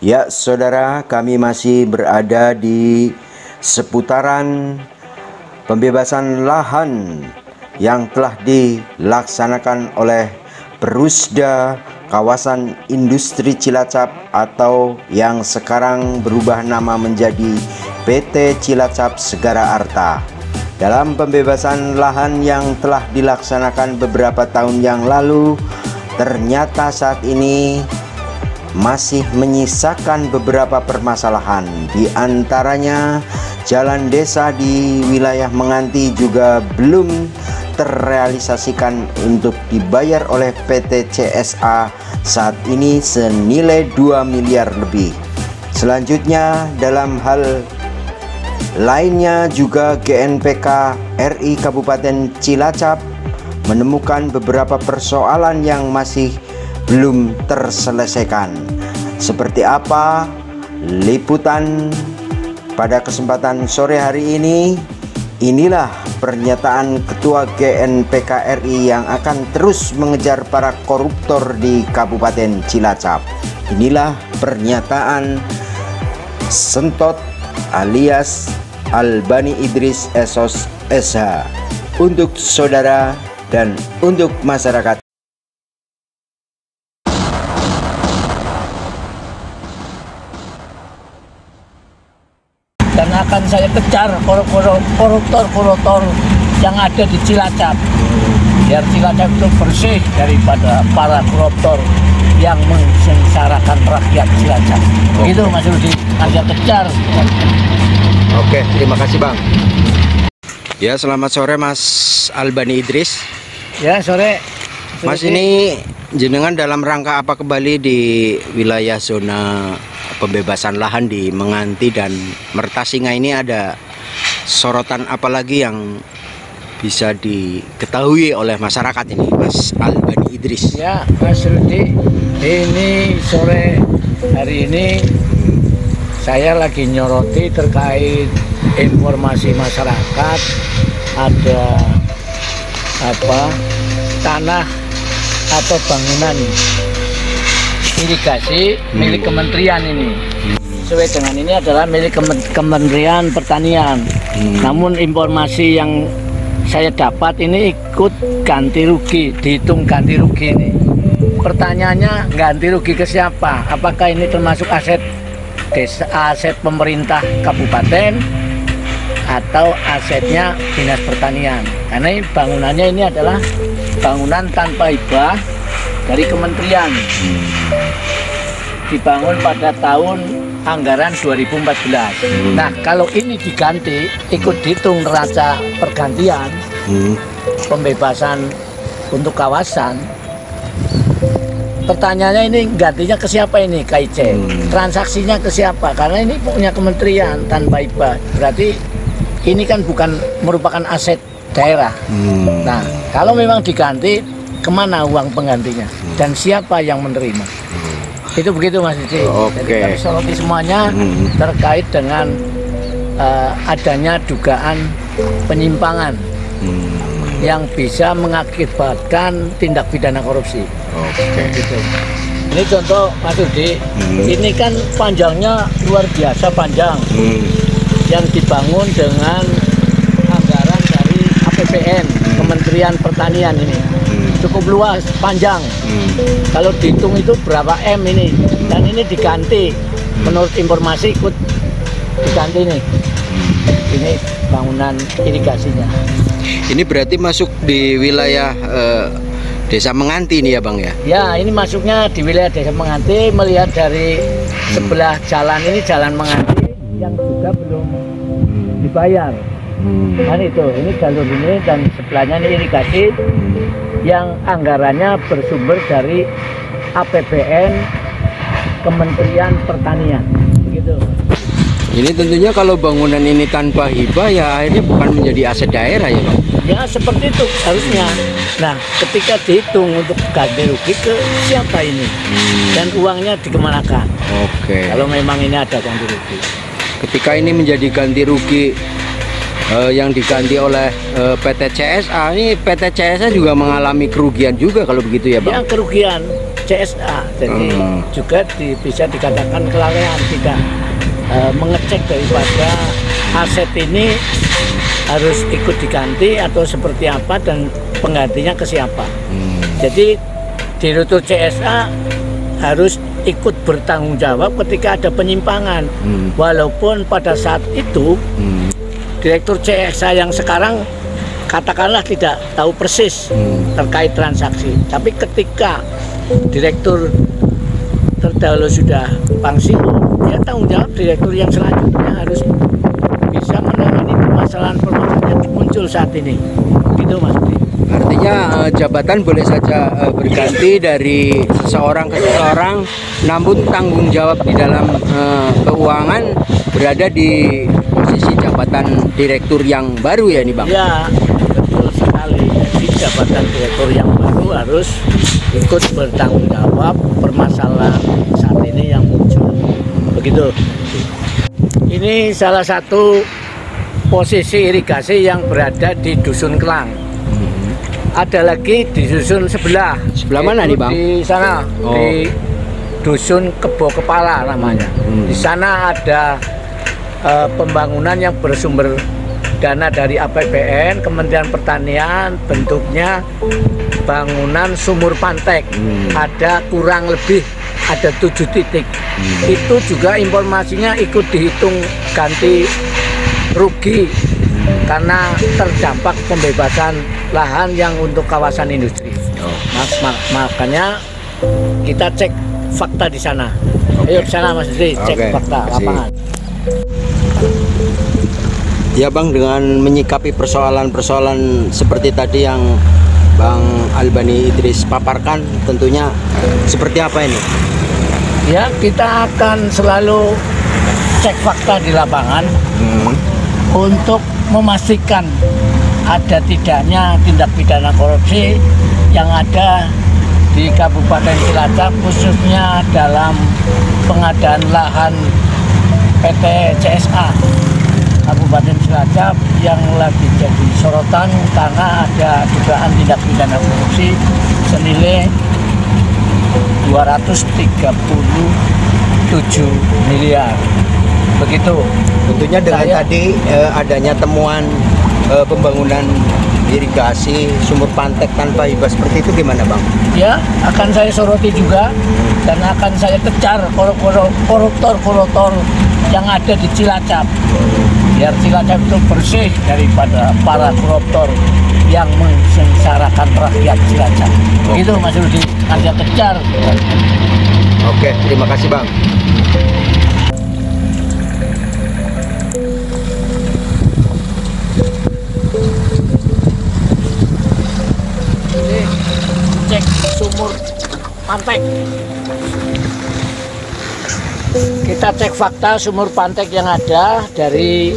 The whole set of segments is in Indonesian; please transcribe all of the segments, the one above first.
Ya saudara, kami masih berada di seputaran pembebasan lahan yang telah dilaksanakan oleh Perusda Kawasan Industri Cilacap atau yang sekarang berubah nama menjadi PT Cilacap Segara Arta. Dalam pembebasan lahan yang telah dilaksanakan beberapa tahun yang lalu, ternyata saat ini masih menyisakan beberapa permasalahan. Di antaranya jalan desa di wilayah Menganti juga belum terrealisasikan untuk dibayar oleh PT CSA saat ini senilai 2 miliar lebih. Selanjutnya dalam hal lainnya juga GNPK RI Kabupaten Cilacap menemukan beberapa persoalan yang masih belum terselesaikan. Seperti apa liputan pada kesempatan sore hari ini? Inilah pernyataan Ketua GNPK RI yang akan terus mengejar para koruptor di Kabupaten Cilacap. Inilah pernyataan Sentot alias Albani Idris Esos SH untuk saudara dan untuk masyarakat. Dan akan saya kejar koruptor yang ada di Cilacap, biar Cilacap itu bersih daripada para koruptor yang mensengsarakan rakyat Cilacap. Begitu Mas Rudi, saya kejar. Oke, terima kasih Bang. Ya, selamat sore Mas Albani Idris. Ya, sore Mas, ini jenengan dalam rangka apa kembali di wilayah zona pembebasan lahan di Menganti dan Mertasinga ini? Ada sorotan apa lagi yang bisa diketahui oleh masyarakat ini, Mas Albani Idris? Ya, Mas Rudi, ini sore hari ini saya lagi nyoroti terkait informasi masyarakat ada tanah atau bangunan irigasi milik kementerian ini. Sesuai dengan ini adalah milik Kementerian Pertanian. Namun informasi yang saya dapat ini ikut ganti rugi, dihitung ganti rugi ini. Pertanyaannya, ganti rugi ke siapa? Apakah ini termasuk aset desa, aset pemerintah kabupaten atau asetnya Dinas Pertanian? Karena ini bangunannya ini adalah bangunan tanpa hibah dari kementerian, dibangun pada tahun anggaran 2014. Nah, kalau ini diganti, ikut dihitung neraca pergantian pembebasan untuk kawasan. Pertanyaannya, ini gantinya ke siapa ini KIC? Transaksinya ke siapa? Karena ini punya kementerian tanpa hibah. Berarti ini kan bukan merupakan aset daerah. Nah, kalau memang diganti, kemana uang penggantinya dan siapa yang menerima? Itu begitu Mas Didi. Jadi kami soroti semuanya terkait dengan adanya dugaan penyimpangan yang bisa mengakibatkan tindak pidana korupsi. Gitu. Ini contoh Mas Didi, ini kan panjangnya luar biasa panjang, yang dibangun dengan anggaran dari APBN Kementerian Pertanian ini. Cukup luas, panjang. Kalau dihitung itu berapa M ini, dan ini diganti menurut informasi ikut diganti nih. Ini bangunan irigasinya. Ini berarti masuk di wilayah Desa Menganti ini ya Bang ya? Ya, ini masuknya di wilayah Desa Menganti. Melihat dari sebelah jalan ini, Jalan Menganti yang juga belum dibayar. Kan itu, ini jalur ini dan sebelahnya ini irigasi yang anggarannya bersumber dari APBN Kementerian Pertanian. Begitu. Ini tentunya kalau bangunan ini tanpa hibah ya akhirnya bukan menjadi aset daerah ya Bang? Ya seperti itu harusnya. Nah, ketika dihitung untuk ganti rugi ke siapa ini dan uangnya dikemanakan? Kalau memang ini ada ganti rugi. Ketika ini menjadi ganti rugi yang diganti oleh PT CSA, ini PT CSA juga mengalami kerugian juga kalau begitu ya Bang? Ya, kerugian. CSA. Jadi juga bisa dikatakan kelalaian, tidak mengecek daripada aset ini harus ikut diganti atau seperti apa dan penggantinya ke siapa. Jadi Direktur CSA harus ikut bertanggung jawab ketika ada penyimpangan. Walaupun pada saat itu Direktur CSA yang sekarang katakanlah tidak tahu persis terkait transaksi, tapi ketika Direktur terdahulu sudah pensiun, ya tanggung jawab Direktur yang selanjutnya harus bisa menangani permasalahan-permasalahan yang muncul saat ini. Gitu Mas Budi. Artinya jabatan boleh saja berganti dari seseorang ke seseorang, namun tanggung jawab di dalam keuangan berada di posisi jabatan direktur yang baru ya ini Bang? Ya, betul sekali. Jadi jabatan direktur yang baru harus ikut bertanggung jawab permasalahan saat ini yang muncul. Begitu. Ini salah satu posisi irigasi yang berada di Dusun Kelang. Ada lagi di dusun sebelah. Sebelah mana nih Bang? Di sana, di Dusun Kebo Kepala namanya. Di sana ada pembangunan yang bersumber dana dari APBN, Kementerian Pertanian, bentuknya bangunan sumur pantek. Ada kurang lebih ada 7 titik. Itu juga informasinya ikut dihitung ganti rugi karena terdampak pembebasan lahan yang untuk kawasan industri. Makanya kita cek fakta di sana. Ayo ke sana Mas Dri, cek fakta lapangan. Ya Bang, dengan menyikapi persoalan-persoalan seperti tadi yang Bang Albani Idris paparkan, tentunya seperti apa ini? Ya, kita akan selalu cek fakta di lapangan untuk memastikan ada tidaknya tindak pidana korupsi yang ada di Kabupaten Cilacap, khususnya dalam pengadaan lahan PT CSA Kabupaten Cilacap yang lagi jadi sorotan karena ada dugaan tindak pidana korupsi senilai 237 miliar. Begitu. Tentunya dengan tadi adanya temuan pembangunan irigasi sumur pantek tanpa hibah seperti itu gimana Bang? Ya, akan saya soroti juga dan akan saya kejar koruptor-koruptor yang ada di Cilacap. Biar Cilacap itu bersih daripada para koruptor yang mensengsarakan rakyat Cilacap. Begitu Mas Rudi, akan saya kejar. Oke, terima kasih Bang. Cek sumur pantek. Kita cek fakta sumur pantek yang ada dari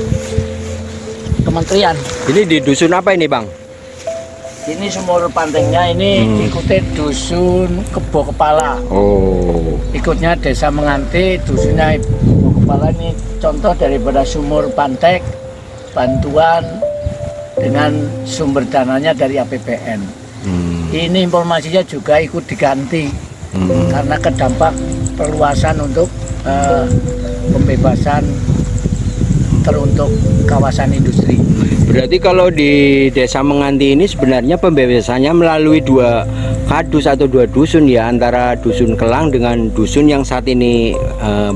kementerian. Ini di dusun apa ini Bang? Ini sumur panteknya ini ikuti Dusun Kebo Kepala. Ikutnya Desa Menganti, dusunnya Kebo Kepala. Ini contoh daripada sumur pantek, bantuan dengan sumber dananya dari APBN. Ini informasinya juga ikut diganti karena kedampak perluasan untuk pembebasan teruntuk kawasan industri. Berarti kalau di Desa Menganti ini sebenarnya pembebasannya melalui 2 kadus atau 2 dusun ya, antara Dusun Kelang dengan dusun yang saat ini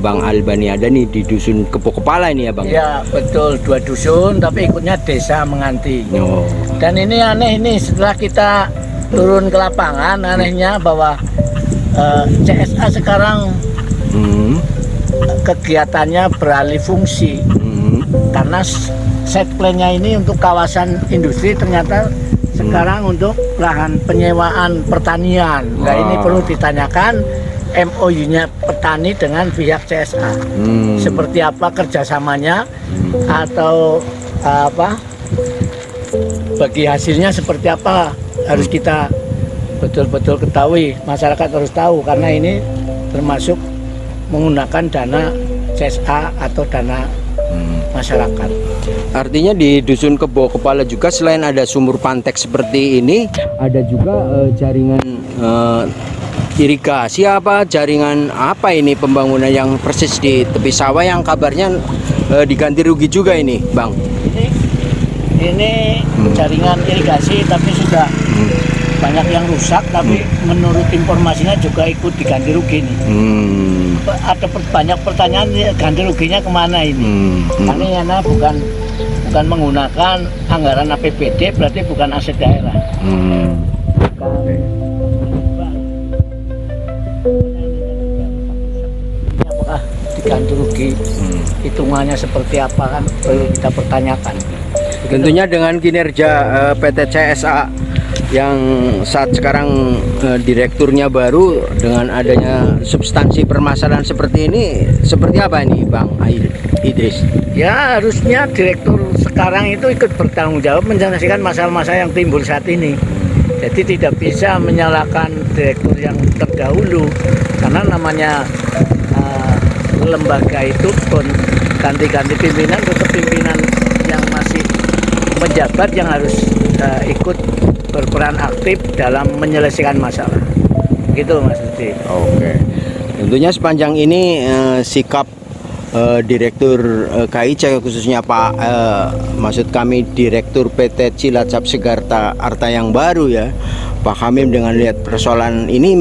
Bang Albani ada nih di Dusun Kebo Kepala ini ya Bang? Ya betul, 2 dusun tapi ikutnya Desa Menganti. Dan ini aneh ini, setelah kita turun ke lapangan, anehnya bahwa CSA sekarang kegiatannya beralih fungsi karena set plan-nya ini untuk kawasan industri ternyata sekarang untuk lahan penyewaan pertanian. Nah ini perlu ditanyakan MOU-nya petani dengan pihak CSA seperti apa kerjasamanya atau apa bagi hasilnya seperti apa, harus kita betul-betul ketahui, masyarakat harus tahu karena ini termasuk menggunakan dana CSA atau dana masyarakat. Artinya di Dusun Kebo Kepala juga selain ada sumur pantek seperti ini, ada juga jaringan irigasi apa jaringan apa ini pembangunan yang persis di tepi sawah yang kabarnya diganti rugi juga ini, Bang? Ini jaringan irigasi tapi sudah banyak yang rusak, tapi menurut informasinya juga ikut diganti rugi nih. Ada banyak pertanyaan, ganti ruginya kemana ini? Karena bukan menggunakan anggaran APBD, berarti bukan aset daerah. Apakah diganti rugi? Hitungannya seperti apa kan perlu kita pertanyakan. Tentunya dengan kinerja PT CSA yang saat sekarang direkturnya baru, dengan adanya substansi permasalahan seperti ini, seperti apa ini Bang Idris? Ya harusnya direktur sekarang itu ikut bertanggung jawab menyelesaikan masalah-masalah yang timbul saat ini. Jadi tidak bisa menyalahkan direktur yang terdahulu, karena namanya lembaga itu pun ganti-ganti pimpinan, tetap pimpinan yang masih menjabat yang harus ikut berperan aktif dalam menyelesaikan masalah. Gitu Mas Rudi. Oke. Tentunya sepanjang ini sikap Direktur KIC khususnya Pak maksud kami Direktur PT Cilacap Segarta Arta yang baru ya, Pak Hamim, dengan lihat persoalan ini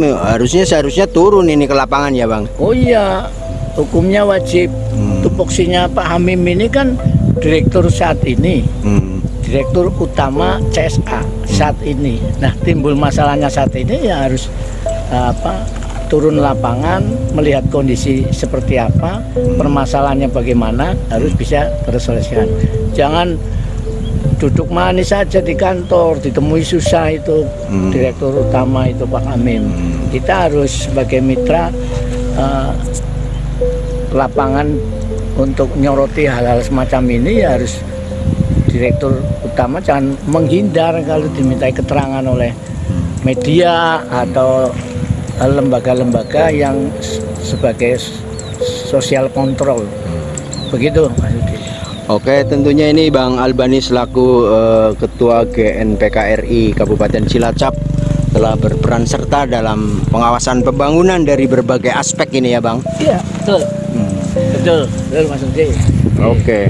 seharusnya turun ini ke lapangan ya Bang. Oh iya, hukumnya wajib. Tupoksinya Pak Hamim ini kan direktur saat ini, direktur utama CSA saat ini. Nah, timbul masalahnya saat ini ya harus turun lapangan, melihat kondisi seperti apa, permasalahannya bagaimana, harus bisa terselesaikan. Jangan duduk manis saja di kantor, ditemui susah itu direktur utama itu Pak Hamim. Kita harus sebagai mitra lapangan untuk nyoroti hal-hal semacam ini, ya harus direktur utama jangan menghindar kalau dimintai keterangan oleh media atau lembaga-lembaga yang sebagai social control. Begitu Mas Yudi. Oke, tentunya ini Bang Albani selaku Ketua GNPKRI Kabupaten Cilacap telah berperan serta dalam pengawasan pembangunan dari berbagai aspek ini ya Bang. Iya, betul. Betul Mas Yudi. Oke,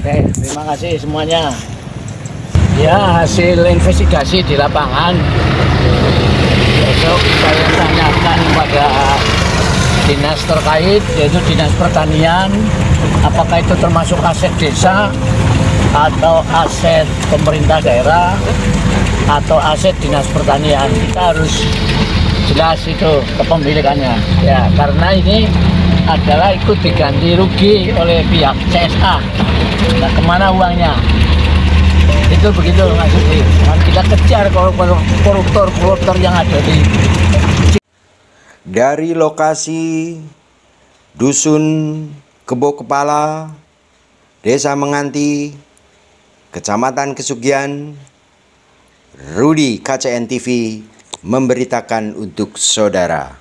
terima kasih semuanya. Ya, hasil investigasi di lapangan besok saya tanyakan pada dinas terkait, yaitu Dinas Pertanian, apakah itu termasuk aset desa atau aset pemerintah daerah atau aset Dinas Pertanian. Kita harus jelas itu kepemilikannya ya, karena ini adalah ikut diganti rugi oleh pihak CSA. Nah, kemana uangnya? Itu begitu Mas Yudi. Kita kejar koruptor yang ada di. Dari lokasi Dusun Kebo Kepala, Desa Menganti, Kecamatan Kesugian, Rudi KCN TV memberitakan untuk saudara.